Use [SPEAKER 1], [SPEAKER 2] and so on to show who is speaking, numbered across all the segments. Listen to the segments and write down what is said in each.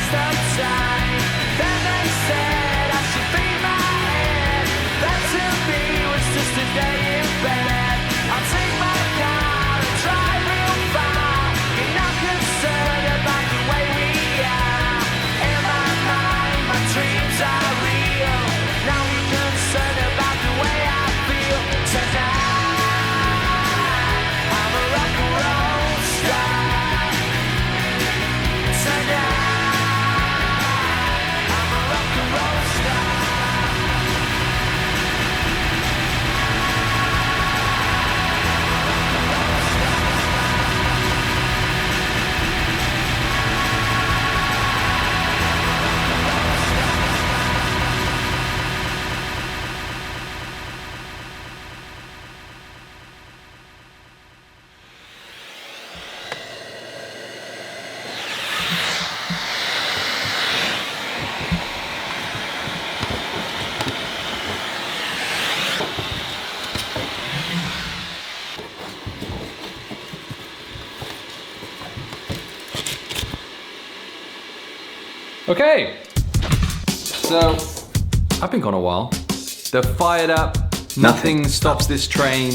[SPEAKER 1] waste of time. Then they said I should be my head. That to me was just a day in bed. I'll take my car and drive real far. You're not concerned about the way we are. In my mind, my dreams are real. Now you're concerned about the way I feel. Tonight, I'm a rock and roll star. Tonight, I'm a rock and roll star.
[SPEAKER 2] Okay, so I've been gone a while. They're fired up. Nothing stops this train.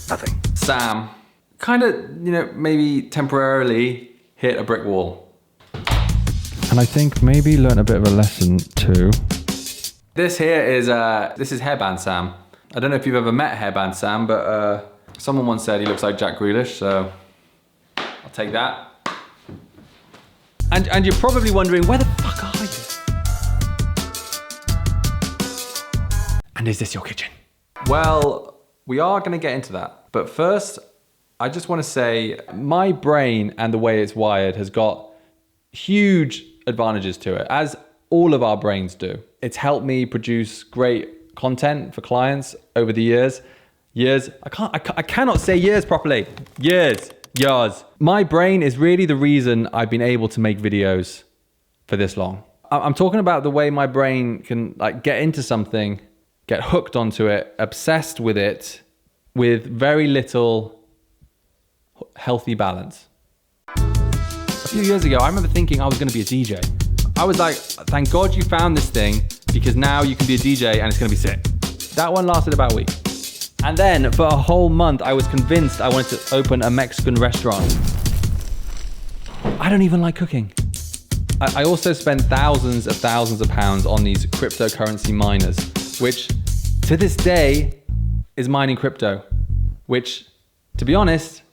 [SPEAKER 3] Nothing.
[SPEAKER 2] Sam kind of, maybe temporarily hit a brick wall.
[SPEAKER 4] And I think maybe learn a bit of a lesson too.
[SPEAKER 2] This here is Hairband Sam. I don't know if you've ever met Hairband Sam, but someone once said he looks like Jack Grealish, so I'll take that. And you're probably wondering, where the fuck are you? And is this your kitchen? Well, we are gonna get into that. But first, I just wanna say, my brain and the way it's wired has got huge advantages to it, as all of our brains do. It's helped me produce great content for clients over the years. I cannot say years properly. Years. My brain is really the reason I've been able to make videos for this long. I'm talking about the way my brain can get into something, get hooked onto it, obsessed with it, with very little healthy balance. A few years ago, I remember thinking I was gonna be a DJ. I was like, thank God you found this thing, because now you can be a DJ and it's gonna be sick. That one lasted about a week. And then for a whole month, I was convinced I wanted to open a Mexican restaurant. I don't even like cooking. I also spend thousands of pounds on these cryptocurrency miners, which to this day is mining crypto, which, to be honest,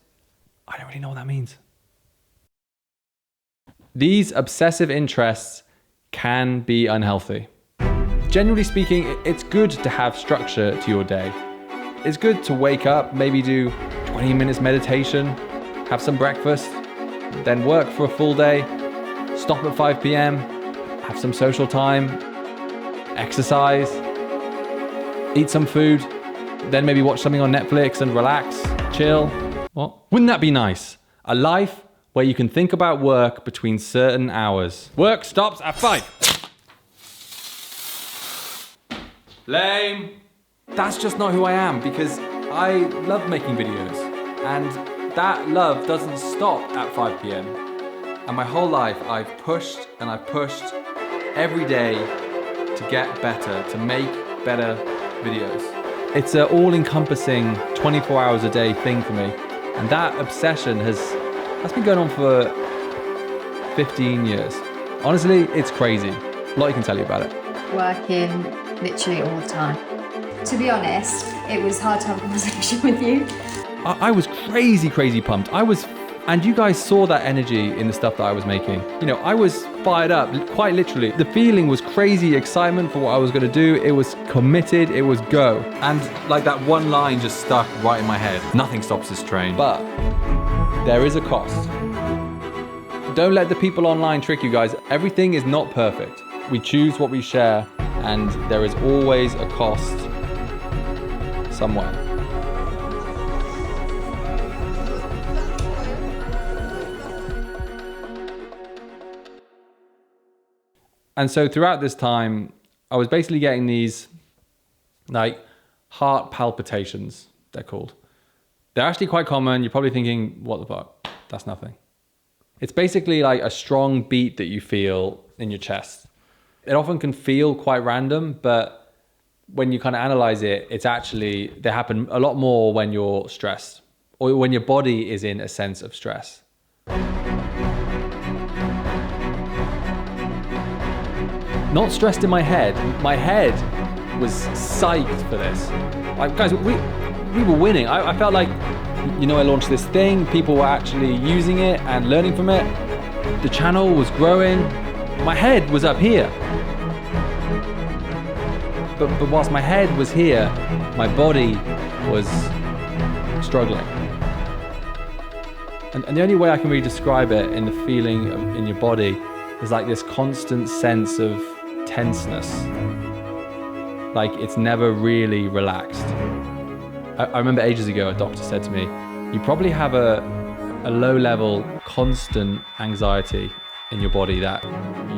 [SPEAKER 2] I don't really know what that means. These obsessive interests can be unhealthy. Generally speaking, it's good to have structure to your day. It's good to wake up, maybe do 20 minutes meditation, have some breakfast, then work for a full day, stop at 5 p.m, have some social time, exercise, eat some food, then maybe watch something on Netflix and relax, chill. What? Wouldn't that be nice? A life where you can think about work between certain hours. Work stops at 5. Lame. That's just not who I am, because I love making videos, and that love doesn't stop at 5 p.m. And my whole life I've pushed and I've pushed every day to get better, to make better videos. It's an all-encompassing 24 hours a day thing for me, and that obsession that's been going on for 15 years. Honestly, it's crazy. A lot you can tell you about it.
[SPEAKER 5] Working literally all the time. To be honest, it was hard to have a conversation with you.
[SPEAKER 2] I was crazy pumped. And you guys saw that energy in the stuff that I was making. I was fired up, quite literally. The feeling was crazy excitement for what I was gonna do. It was committed, it was go. And that one line just stuck right in my head. Nothing stops this train. But there is a cost. Don't let the people online trick you guys. Everything is not perfect. We choose what we share, and there is always a cost somewhere. And so throughout this time, I was basically getting these heart palpitations, they're called. They're actually quite common. You're probably thinking, what the fuck? That's nothing. It's basically like a strong beat that you feel in your chest. It often can feel quite random, but when you kind of analyze it, it's actually, they happen a lot more when you're stressed or when your body is in a sense of stress. Not stressed in my head. My head was psyched for this. Like, guys, we were winning. I felt like, you know, I launched this thing, people were actually using it and learning from it. The channel was growing. My head was up here. But whilst my head was here, my body was struggling. And the only way I can really describe it in the feeling in your body is like this constant sense of tenseness. Like it's never really relaxed. I remember ages ago, a doctor said to me, you probably have a low level, constant anxiety in your body that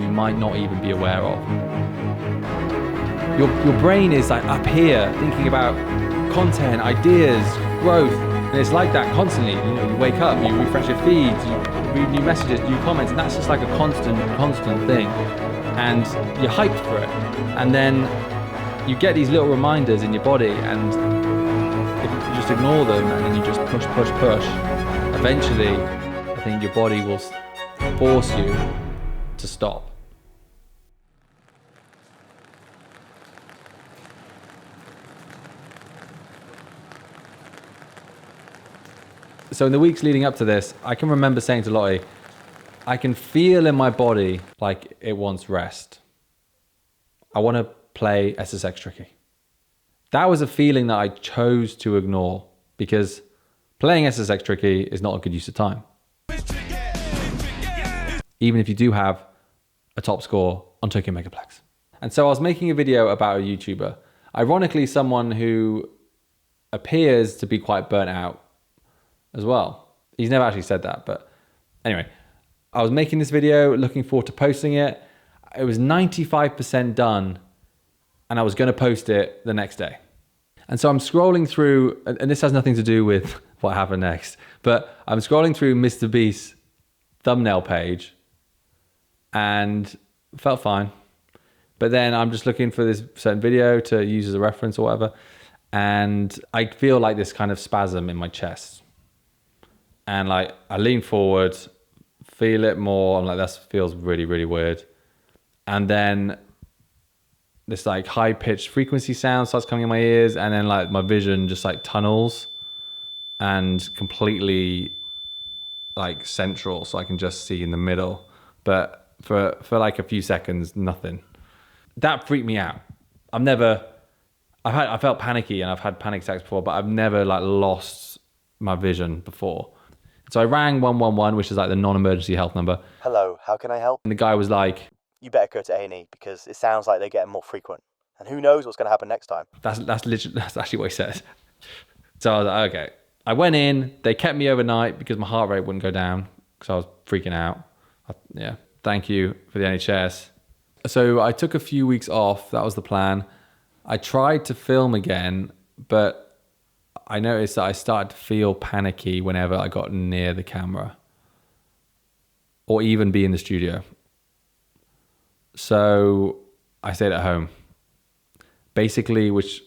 [SPEAKER 2] you might not even be aware of. Your brain is like up here thinking about content, ideas, growth, and it's like that constantly. You know, you wake up, you refresh your feeds, you read new messages, new comments, and that's just like a constant thing. And you're hyped for it. And then you get these little reminders in your body, and if you just ignore them and then you just push, eventually I think your body will force you to stop. So in the weeks leading up to this, I can remember saying to Lottie, I can feel in my body like it wants rest. I want to play SSX Tricky. That was a feeling that I chose to ignore because playing SSX Tricky is not a good use of time. Even if you do have a top score on Tokyo Megaplex. And so I was making a video about a YouTuber, ironically someone who appears to be quite burnt out as well. He's never actually said that, but anyway, I was making this video, looking forward to posting it. It was 95% done, and I was going to post it the next day. And so I'm scrolling through, and this has nothing to do with what happened next, but I'm scrolling through Mr. Beast's thumbnail page and felt fine. But then I'm just looking for this certain video to use as a reference or whatever, and I feel like this kind of spasm in my chest. And like I lean forward, feel it more. I'm like, that feels really, really weird. And then this like high pitched frequency sound starts coming in my ears, and then like my vision just like tunnels and completely like central, so I can just see in the middle. But for like a few seconds, nothing. That freaked me out. I felt panicky, and I've had panic attacks before, but I've never like lost my vision before. So I rang 111, which is like the non-emergency health number.
[SPEAKER 3] Hello, how can I help?
[SPEAKER 2] And the guy was like,
[SPEAKER 3] You better go to A&E because it sounds like they're getting more frequent. And who knows what's going to happen next time.
[SPEAKER 2] that's actually what he said. So I was like, okay. I went in, they kept me overnight because my heart rate wouldn't go down because I was freaking out. Yeah, thank you for the NHS. So I took a few weeks off, that was the plan. I tried to film again, but I noticed that I started to feel panicky whenever I got near the camera or even be in the studio. So I stayed at home, basically, which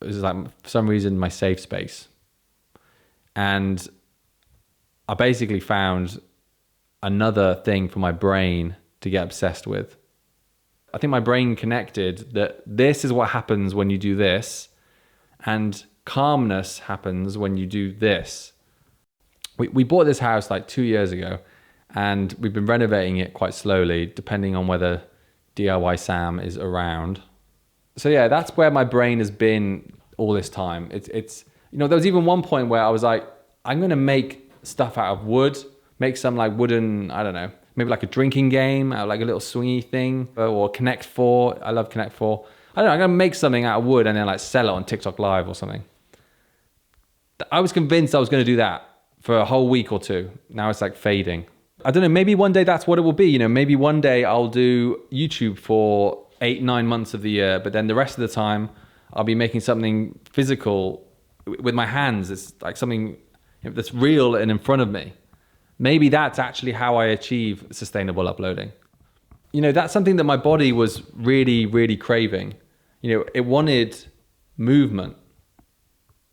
[SPEAKER 2] is like for some reason my safe space. And I basically found another thing for my brain to get obsessed with. I think my brain connected that this is what happens when you do this, and calmness happens when you do this. We bought this house like 2 years ago, and we've been renovating it quite slowly, depending on whether DIY Sam is around. So yeah, that's where my brain has been all this time. It's you know, there was even one point where I was like, I'm gonna make stuff out of wood, make some like wooden, I don't know, maybe like a drinking game, like a little swingy thing, or Connect 4. I love Connect 4. I don't know, I'm gonna make something out of wood and then like sell it on TikTok Live or something. I was convinced I was gonna do that for a whole week or two. Now it's like fading. I don't know, maybe one day that's what it will be. You know, maybe one day I'll do YouTube for 8-9 months of the year, but then the rest of the time I'll be making something physical with my hands. It's like something that's real and in front of me. Maybe that's actually how I achieve sustainable uploading. You know, that's something that my body was really, really craving. You know, it wanted movement,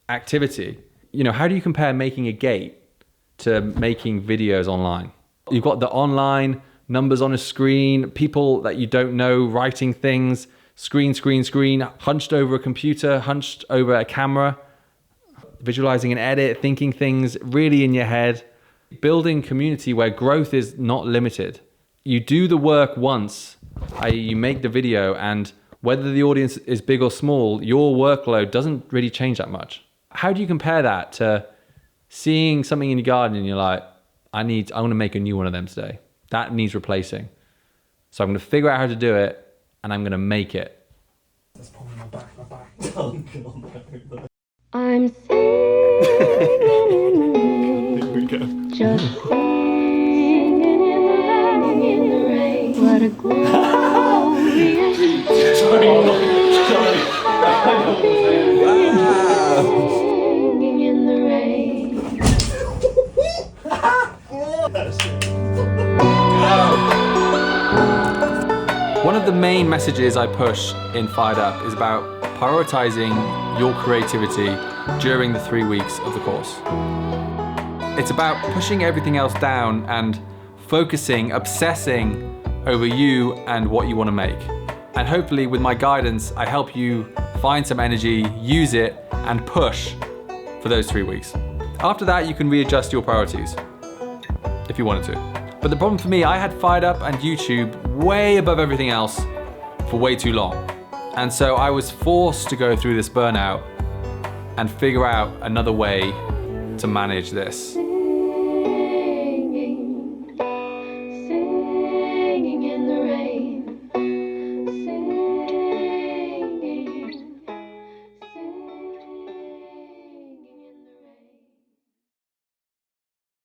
[SPEAKER 2] activity. You know, how do you compare making a gate to making videos online? You've got the online numbers on a screen, people that you don't know writing things, screen, hunched over a computer, hunched over a camera, visualizing an edit, thinking things really in your head, building community where growth is not limited. You do the work once, i.e. you make the video, and whether the audience is big or small, your workload doesn't really change that much. How do you compare that to seeing something in your garden and you're like, I want to make a new one of them today. That needs replacing. So I'm going to figure out how to do it and I'm going to make it.
[SPEAKER 6] I'm singing in the rain, just singing in the rain. What a glorious singing in the rain.
[SPEAKER 2] One of the main messages I push in Fired Up is about prioritizing your creativity during the 3 weeks of the course. It's about pushing everything else down and focusing, obsessing over you and what you want to make. And hopefully with my guidance, I help you find some energy, use it, and push for those 3 weeks. After that, you can readjust your priorities if you wanted to. But the problem for me, I had Fired Up and YouTube way above everything else for way too long. And so I was forced to go through this burnout and figure out another way to manage this.